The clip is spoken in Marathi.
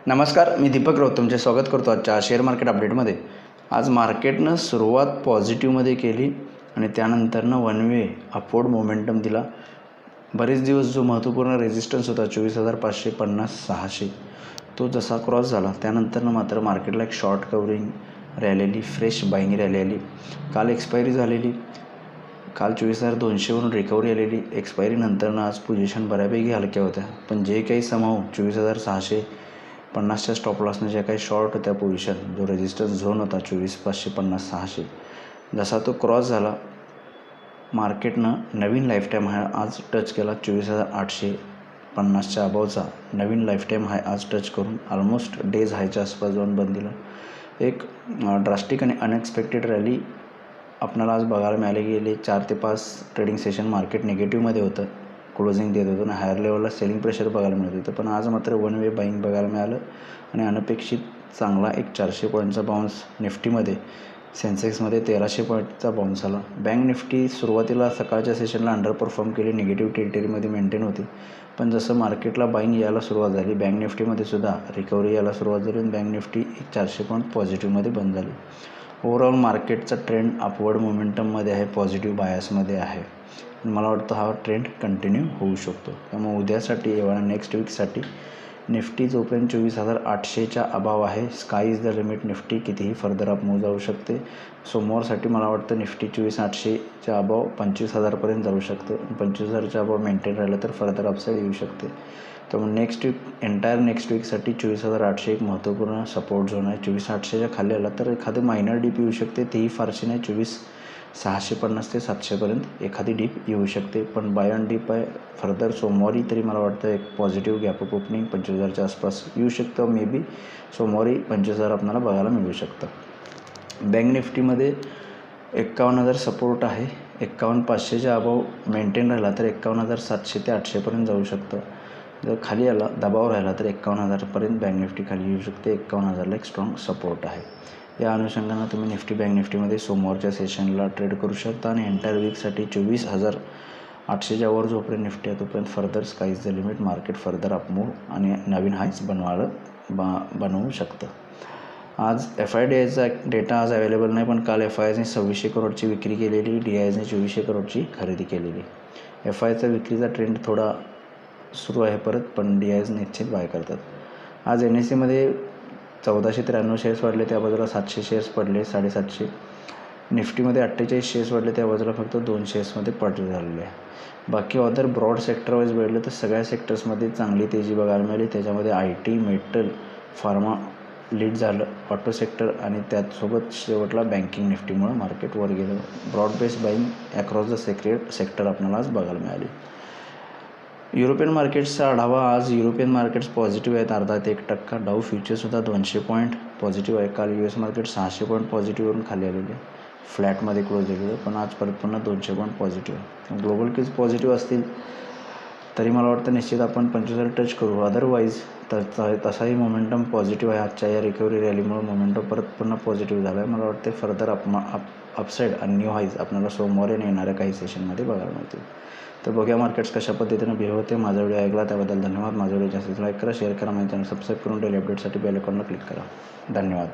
नमस्कार, मी दीपक राऊत तुमचे स्वागत करतो आजच्या शेअर मार्केट अपडेटमध्ये. आज मार्केटनं सुरुवात पॉझिटिव्हमध्ये केली आणि त्यानंतरनं वन वे अपवर्ड मोमेंटम दिला. बरेच दिवस जो महत्त्वपूर्ण रेजिस्टन्स होता 24,550-600 तो जसा क्रॉस झाला त्यानंतरनं मात्र मार्केटला एक शॉर्ट कवरिंग रॅली आली, फ्रेश बाईंग रॅली आली. काल एक्सपायरी झालेली, काल 24,200वरून रिकव्हरी आलेली. एक्सपायरीनंतरनं आज पोझिशन बऱ्यापैकी हलक्या होत्या, पण जे काही समाऊ 24,650च्या स्टॉप लॉसनं ज्या काही शॉर्ट होत्या पोझिशन, जो रेजिस्टन्स झोन होता 24,550-600 जसा तो क्रॉस झाला, मार्केटनं नवीन लाईफ टाईम हाय आज टच केला. 24,850च्या अबावचा नवीन लाईफ टाईम हाय आज टच करून ऑलमोस्ट डेज हायच्या आसपास जाऊन बंद दिला. एक ड्रास्टिक आणि अनएक्सपेक्टेड रॅली आपल्याला आज बघायला मिळाली. गेले 4 ते 5 ट्रेडिंग सेशन मार्केट निगेटिव्हमध्ये होतं, क्लोजिंग देत होतं आणि हायर लेवलला सेलिंग प्रेशर बघायला मिळत होतं. पण आज मात्र वन वे बाईंग बघायला मिळालं आणि अनपेक्षित चांगला एक 400 पॉईंटचा बाउन्स निफ्टीमध्ये, सेन्सेक्समध्ये 1,300 पॉईंटचा बाउन्स आला. बँक निफ्टी सुरुवातीला सकाळच्या सेशनला अंडर परफॉर्म केली, निगेटिव्ह टेरिटरीमध्ये मेंटेन होती. पण जसं मार्केटला बाईंग यायला सुरुवात झाली, बँक निफ्टीमध्ये सुद्धा रिकव्हरी यायला सुरुवात झाली आणि बँक निफ्टी 400 पॉईंट पॉझिटिव्हमध्ये बंद झाली. ओव्हरऑल मार्केटचा ट्रेंड अपवर्ड मोमेंटममध्ये आहे, पॉझिटिव्ह बायसमध्ये आहे. मला वाटतं हा ट्रेंड कंटिन्यू होऊ शकतो. त्यामुळे उद्यासाठी एवढा नेक्स्ट वीकसाठी निफ्टी जोपर्यंत 24,800च्या अबाव आहे, sky is the limit. Nifty कितीही फर्दर अप मूव्ह जाऊ शकते. सोमवारसाठी मला वाटतं निफ्टी 24,800च्या अबाव 25,000पर्यंत जाऊ शकते. 25,000च्या अबाव मेंटेन राहिलं तर फर्दर अपसाईड येऊ शकते. त्यामुळे नेक्स्ट वीक, एंटायर नेक्स्ट वीकसाठी 24,800 एक महत्त्वपूर्ण सपोर्ट झोन आहे. 24,800च्या खाली आला तर एखादं मायनर डीप येऊ शकते, तीही फारशी नाही. 24,650 ते 700पर्यंत एखादी डीप येऊ शकते, पण बाय ऑन डीप आहे. फर्दर सोमवारी तरी मला वाटतं एक पॉझिटिव्ह गॅप अप ओपनिंग 25,000च्या आसपास येऊ शकतं. मे बी सोमवारी 25,000 आपल्याला बघायला मिळू शकतं. बँक निफ्टीमध्ये 51,000 सपोर्ट आहे. 51,500च्या अबाव मेंटेन राहिला तर 51,700 ते 800पर्यंत जाऊ शकतं. जर खाली आला, दबाव राहिला तर 51,000पर्यंत बँक निफ्टी खाली येऊ शकते. 51,000ला एक स्ट्रॉंग सपोर्ट आहे. या अनुषंगानं तुम्ही निफ्टी बँक निफ्टीमध्ये सोमवारच्या सेशनला ट्रेड करू शकता आणि एंटायर वीकसाठी 24,800च्या वर जोपर्यंत निफ्टी आहे तोपर्यंत further sky is the limit. Market further upmove आणि नवीन हायच बनवू शकतं. आज FIDIचा डेटा आज अवेलेबल नाही, पण काल FIIने 2,600 करोडची विक्री केलेली, DIIने 2,400 करोडची खरेदी केलेली. FIIचा विक्रीचा ट्रेंड थोडा सुरू आहे परत, पण DII निश्चित बाय करतात. आज NSEमध्ये 1,493 शेअर्स वाढले, त्या बाजूला 700 शेअर्स पडले, 750. निफ्टीमध्ये 48 शेअर्स वाढले, त्या बाजूला फक्त 2 शेअर्समध्ये पड झालेले आहे. बाकी अदर ब्रॉड सेक्टर वाईज बघितलं तर सगळ्या सेक्टर्समध्ये चांगली तेजी बघायला मिळाली. त्याच्यामध्ये IT, मेटल, फार्मा लीड झालं, ऑटो सेक्टर आणि त्याचसोबत शेवटला बँकिंग निफ्टीमुळे मार्केट वर गेलं. Broad based buying across the sector आपल्याला आज बघायला मिळाली. युरोपियन मार्केट्सचा आढावा. आज युरोपियन मार्केट्स पॉझिटिव्ह आहेत, अर्धा ते 1%. डाऊ फ्युचरसुद्धा 200 पॉईंट पॉझिटिव्ह आहे. काल US मार्केट 600 पॉईंट पॉझिटिव्हवरून खाली आलेले, फ्लॅटमध्ये क्लोज झालेलं, पण आज परत पुन्हा 200 पॉईंट पॉझिटिव्ह आहे. ग्लोबल कीज पॉझिटिव्ह असतील तरी मला वाटतं निश्चित आपण 25,000 टच करू. अदरवाईज तसाही मोमेंटम पॉझिटिव्ह आहे. आजच्या या रिकव्हरी रॅलीमुळे मोमेंटम परत पुन्हा पॉझिटिव्ह झाला आहे. मला वाटते फर्दर अपसाईड आणि न्यू हाईज आपल्याला सोमवारी येणाऱ्या काही सेशनमध्ये बघायला मिळतील. तर बघूया मार्केट्स कशा पद्धतीनं बिहेव होते. माझा व्हिडिओ ऐकला त्याबद्दल धन्यवाद. माझा व्हिडिओ जास्तीत लाईक करा, शेअर करा, माझ्या चॅनल सबस्क्राईब करून डेली अपडेटसाठी बेल आयकॉनला क्लिक करा. धन्यवाद.